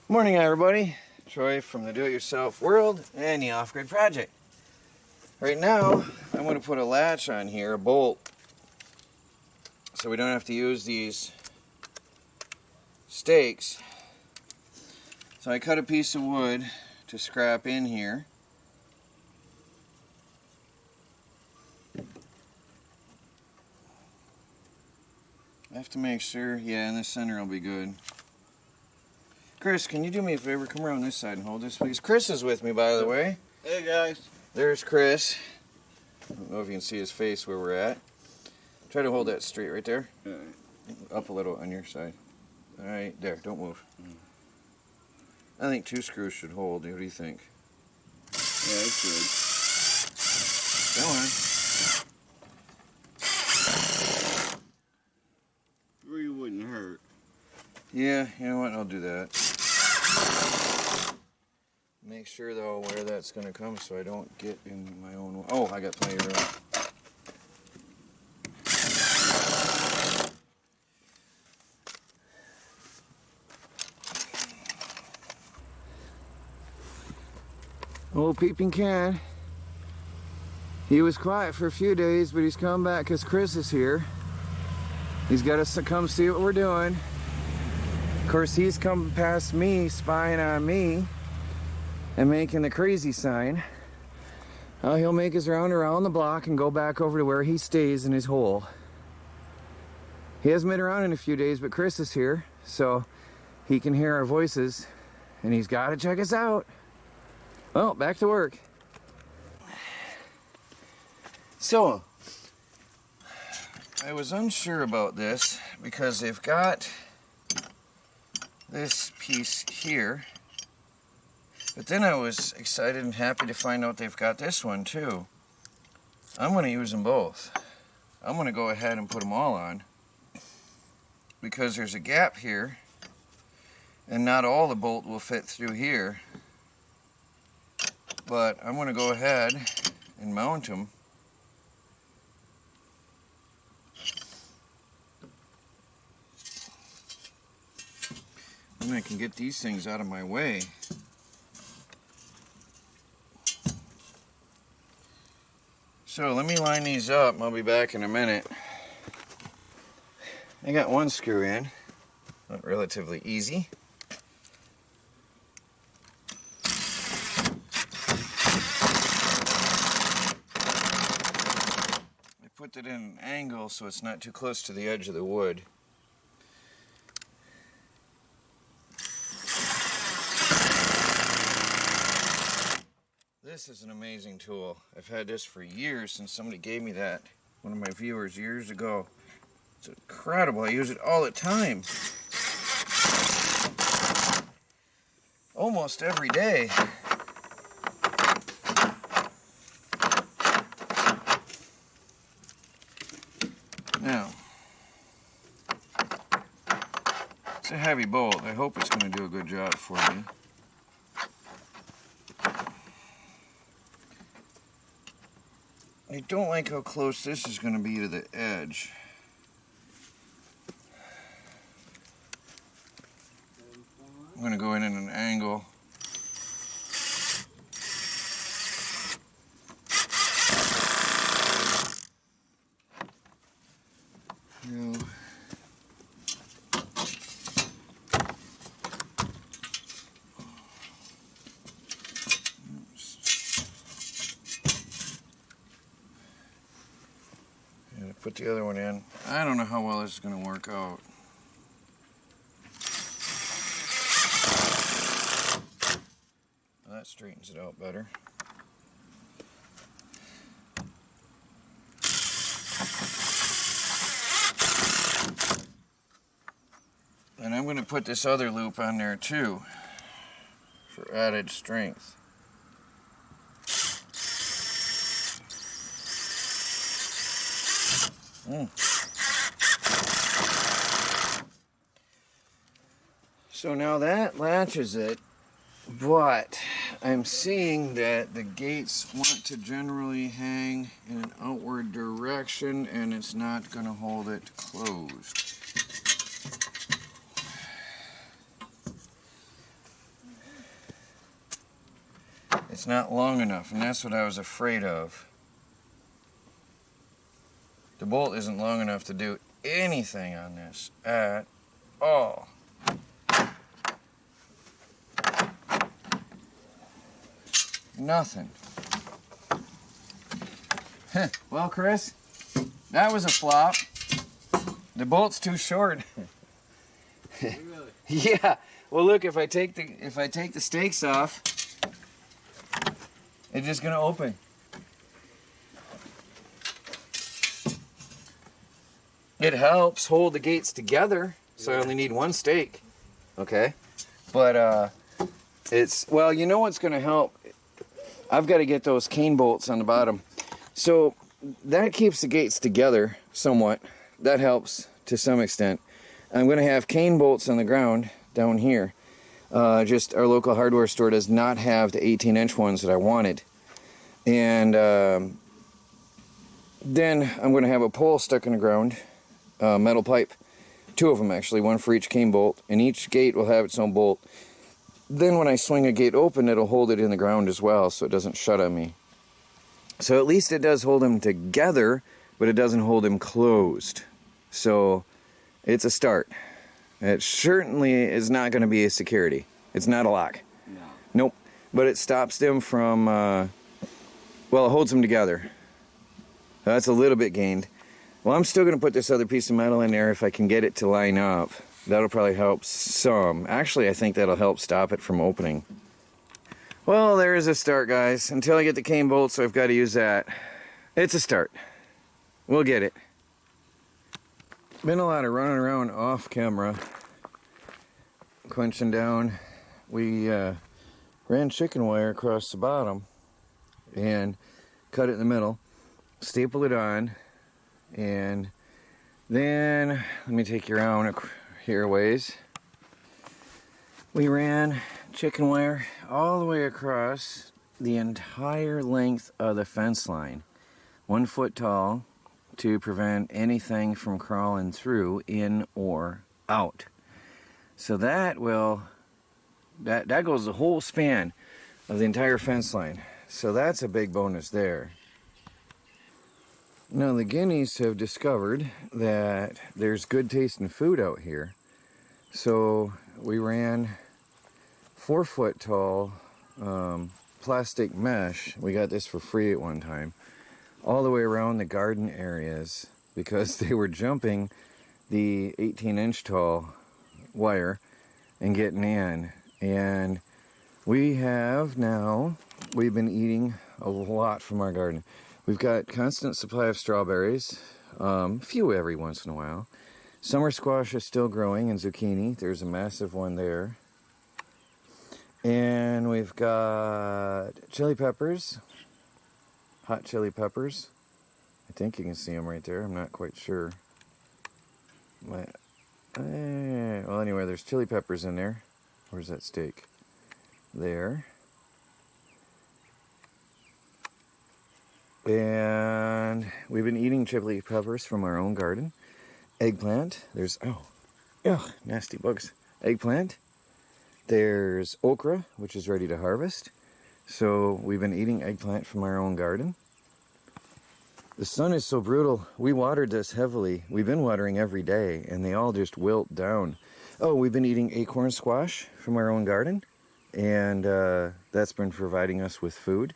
Morning, everybody. Troy from the Do-It-Yourself World and the Off-Grid Project. Right now, I'm going to put a latch on here, a bolt, so we don't have to use these stakes. So I cut a piece of wood to scrap in here. I have to make sure, yeah, in the center will be good. Chris, can you do me a favor? Come around this side and hold this, please. Chris is with me, by the way. Hey, guys. There's Chris. I don't know if you can see his face where we're at. Try to hold that straight right there. All right. Up a little on your side. All right, there. Don't move. I think 2 screws should hold. What do you think? Yeah, that's Go on. good. 3 wouldn't hurt. Yeah, you know what? I'll do that. Make sure, though, where that's going to come so I don't get in my own way. Oh, I got plenty of room. Old peeping cat. He was quiet for a few days, but he's come back because Chris is here. He's got us to come see what we're doing. Of course, he's come past me, spying on me, and making the crazy sign. He'll make his round around the block and go back over to where he stays in his hole. He hasn't been around in a few days, but Chris is here, so he can hear our voices, and he's got to check us out. Well, back to work. So, I was unsure about this because they've got this piece here, but then I was excited and happy to find out they've got this one too. I'm going to use them both. I'm going to go ahead and put them all on because there's a gap here and not all the bolt will fit through here, but I'm going to go ahead and mount them. And I can get these things out of my way. So let me line these up. I'll be back in a minute. I got one screw in. Relatively easy. I put it in an angle so it's not too close to the edge of the wood. This is an amazing tool. I've had this for years since somebody gave me that. One of my viewers years ago. It's incredible. I use it all the time. Almost every day. Now, it's a heavy bolt. I hope it's going to do a good job for me. I don't like how close this is going to be to the edge. I'm going to go in at an angle. Now, put the other one in. I don't know how well this is going to work out. Well, that straightens it out better. And I'm going to put this other loop on there too for added strength. So now that latches it, but I'm seeing that the gates want to generally hang in an outward direction and it's not going to hold it closed. It's not long enough, and that's what I was afraid of. The bolt isn't long enough to do anything on this at all. Nothing. Well, Chris, that was a flop. The bolt's too short. Really? Yeah. Well, look, if I take the stakes off, it's just gonna open. It helps hold the gates together, so I only need one stake. Okay. But it's, well, you know what's gonna help? I've got to get those cane bolts on the bottom. So that keeps the gates together somewhat. That helps to some extent. I'm going to have cane bolts on the ground down here. Just our local hardware store does not have the 18-inch ones that I wanted. And then I'm going to have a pole stuck in the ground, metal pipe. 2 of them actually, one for each cane bolt. And each gate will have its own bolt. Then when I swing a gate open, it'll hold it in the ground as well, so it doesn't shut on me. So at least it does hold them together, but it doesn't hold them closed. So it's a start. It certainly is not going to be a security. It's not a lock. No. Nope. But it stops them from, well, it holds them together. That's a little bit gained. Well, I'm still going to put this other piece of metal in there if I can get it to line up. That'll probably help some. Actually, I think that'll help stop it from opening. Well, there is a start, guys. Until I get the cane bolts, so I've got to use that. It's a start. We'll get it. Been a lot of running around off camera, quenching down. We ran chicken wire across the bottom and cut it in the middle, stapled it on, and then, let me take you around here a ways. We ran chicken wire all the way across the entire length of the fence line, 1 foot tall, to prevent anything from crawling through, in or out. So that will, that goes the whole span of the entire fence line. So that's a big bonus there. Now the guineas have discovered that there's good tasting food out here. So we ran 4 foot tall plastic mesh. We got this for free at one time. All the way around the garden areas because they were jumping the 18-inch tall wire and getting in. And we have now, we've been eating a lot from our garden. We've got constant supply of strawberries, few every once in a while. Summer squash is still growing, and zucchini. There's a massive one there. And we've got chili peppers, hot chili peppers. I think you can see them right there. I'm not quite sure. Well, anyway, there's chili peppers in there. Where's that steak? There. And we've been eating chili peppers from our own garden. Eggplant. There's, nasty bugs. Eggplant. There's okra, which is ready to harvest. So we've been eating eggplant from our own garden. The sun is so brutal. We watered this heavily. We've been watering every day, and they all just wilt down. Oh, we've been eating acorn squash from our own garden, and that's been providing us with food.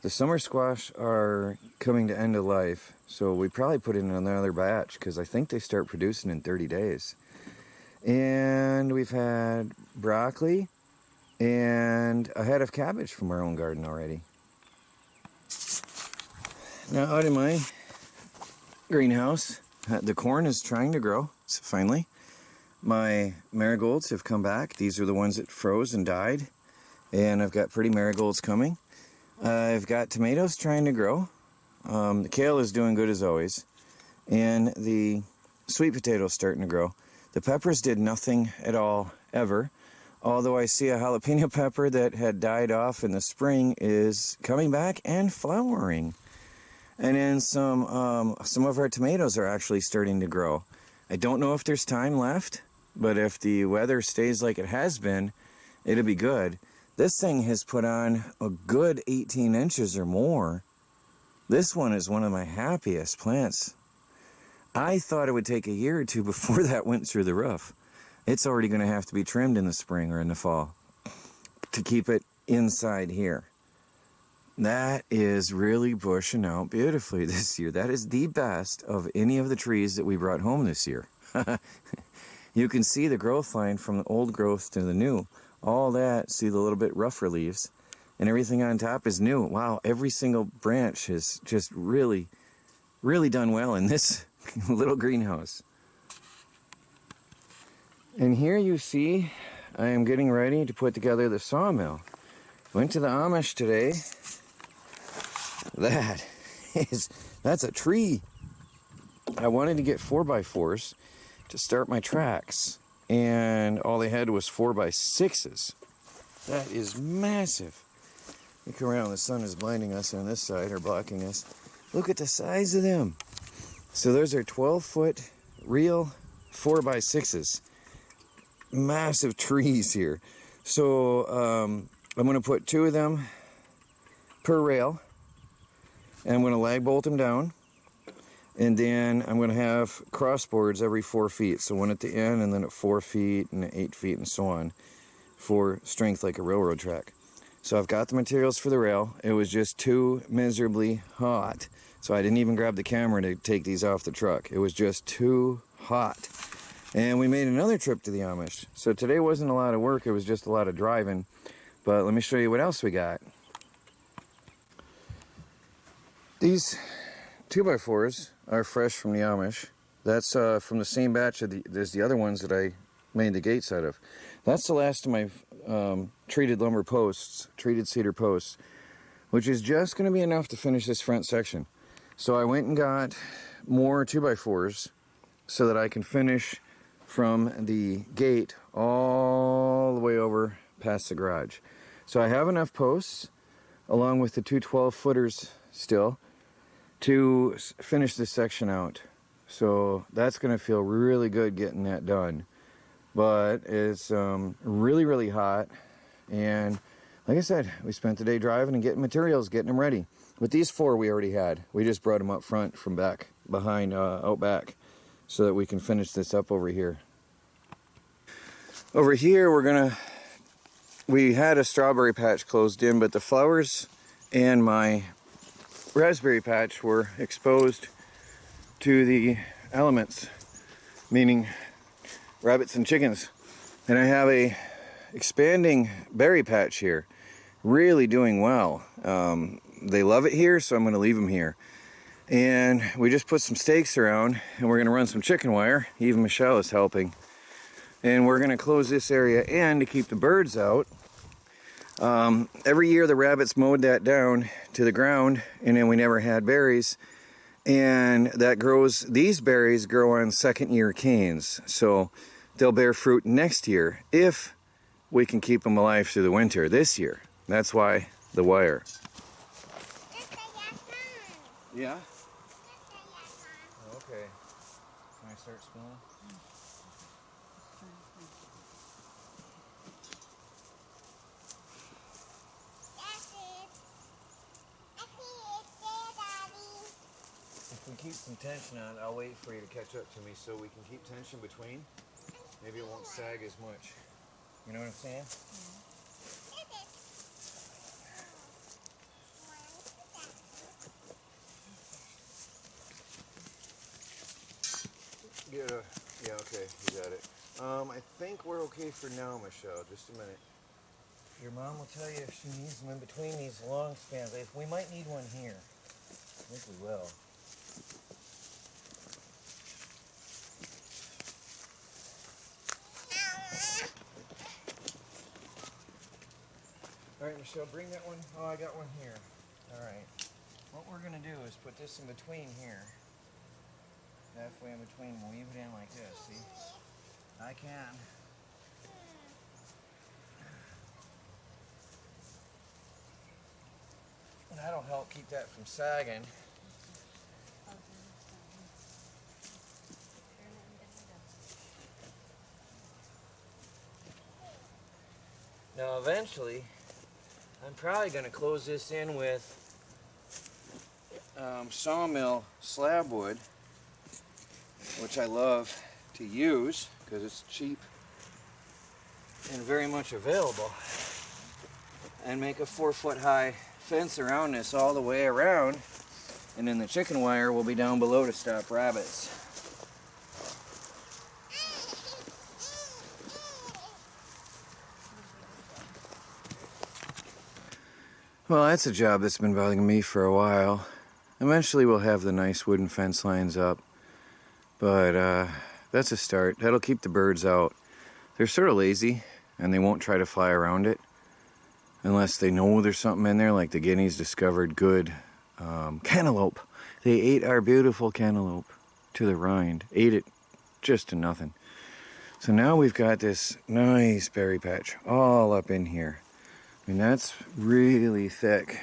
The summer squash are coming to end of life, so we probably put in another batch because I think they start producing in 30 days. And we've had broccoli and a head of cabbage from our own garden already. Now out in my greenhouse, the corn is trying to grow, so finally. My marigolds have come back. These are the ones that froze and died. And I've got pretty marigolds coming. I've got tomatoes trying to grow. The kale is doing good as always. And the sweet potatoes starting to grow. The peppers did nothing at all, ever. Although I see a jalapeno pepper that had died off in the spring is coming back and flowering. And then some of our tomatoes are actually starting to grow. I don't know if there's time left, but if the weather stays like it has been, it'll be good. This thing has put on a good 18 inches or more. This one is one of my happiest plants. I thought it would take a year or two before that went through the roof. It's already going to have to be trimmed in the spring or in the fall to keep it inside here. That is really bushing out beautifully this year. That is the best of any of the trees that we brought home this year. You can see the growth line from the old growth to the new. All that, see the little bit rougher leaves, and everything on top is new. Wow, every single branch has just really, really done well in this little greenhouse. And here you see, I am getting ready to put together the sawmill. Went to the Amish today. That's a tree. I wanted to get 4x4s to start my tracks, and all they had was 4x6s. That is massive. Look around, the sun is blinding us on this side, or blocking us. Look at the size of them. So those are 12-foot real 4x6s. Massive trees here. So I'm going to put 2 of them per rail, and I'm going to lag bolt them down, and then I'm going to have crossboards every 4 feet. So one at the end, and then at 4 feet, and at 8 feet, and so on, for strength like a railroad track. So I've got the materials for the rail. It was just too miserably hot, so I didn't even grab the camera to take these off the truck. It was just too hot. And we made another trip to the Amish. So today wasn't a lot of work, it was just a lot of driving. But let me show you what else we got. These 2x4s are fresh from the Amish. That's from the same batch as the other ones that I made the gates out of. That's the last of my treated lumber posts, treated cedar posts, which is just going to be enough to finish this front section. So I went and got more 2x4s so that I can finish from the gate all the way over past the garage. So I have enough posts, along with the 2 12-footers still, to finish this section out. So that's going to feel really good getting that done. But it's really, really hot. And like I said, we spent the day driving and getting materials, getting them ready. But these 4 we already had. We just brought them up front from behind, out back, so that we can finish this up over here. Over here, we had a strawberry patch closed in, but the flowers and my raspberry patch were exposed to the elements, meaning rabbits and chickens. And I have a expanding berry patch here, really doing well. They love it here, so I'm going to leave them here. And we just put some stakes around, and we're going to run some chicken wire. Even Michelle is helping. And we're going to close this area in to keep the birds out. Every year the rabbits mowed that down to the ground, and then we never had berries. And that grows, these berries grow on second-year canes. So they'll bear fruit next year if we can keep them alive through the winter this year. That's why the wire. Yeah? Okay. Can I start spilling? If we keep some tension on, I'll wait for you to catch up to me so we can keep tension between. Maybe it won't sag as much. You know what I'm saying? Yeah, okay, you got it. I think we're okay for now, Michelle. Just a minute. Your mom will tell you if she needs them in between these long spans. We might need one here. I think we will. All right, Michelle, bring that one. Oh, I got one here. All right. What we're going to do is put this in between here. Halfway in between, we'll weave it in like this, see? I can. And that'll help keep that from sagging. Now eventually, I'm probably going to close this in with Sawmill slab wood, which I love to use because it's cheap and very much available, and make a 4-foot high fence around this all the way around, and then the chicken wire will be down below to stop rabbits. Well, that's a job that's been bothering me for a while. Eventually we'll have the nice wooden fence lines up, but that's a start. That'll keep the birds out. They're sort of lazy and they won't try to fly around it unless they know there's something in there, like the guineas discovered good cantaloupe. They ate our beautiful cantaloupe to the rind, ate it just to nothing. So now we've got this nice berry patch all up in here. I mean, that's really thick.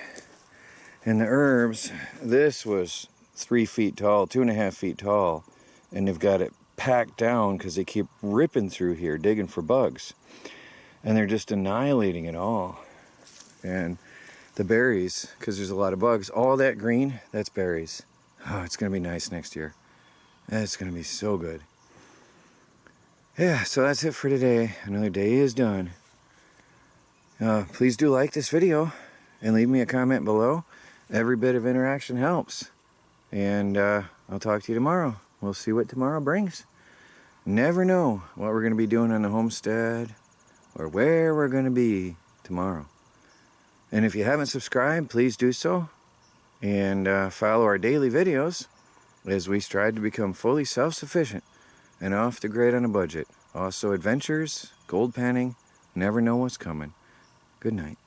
And the herbs, this was 3 feet tall, 2.5 feet tall, and they've got it packed down because they keep ripping through here, digging for bugs. And they're just annihilating it all. And the berries, because there's a lot of bugs, all that green, that's berries. Oh, it's going to be nice next year. That's going to be so good. Yeah, so that's it for today. Another day is done. Please do like this video and leave me a comment below. Every bit of interaction helps. And I'll talk to you tomorrow. We'll see what tomorrow brings. Never know what we're going to be doing on the homestead or where we're going to be tomorrow. And if you haven't subscribed, please do so. And follow our daily videos as we strive to become fully self-sufficient and off the grid on a budget. Also adventures, gold panning, never know what's coming. Good night.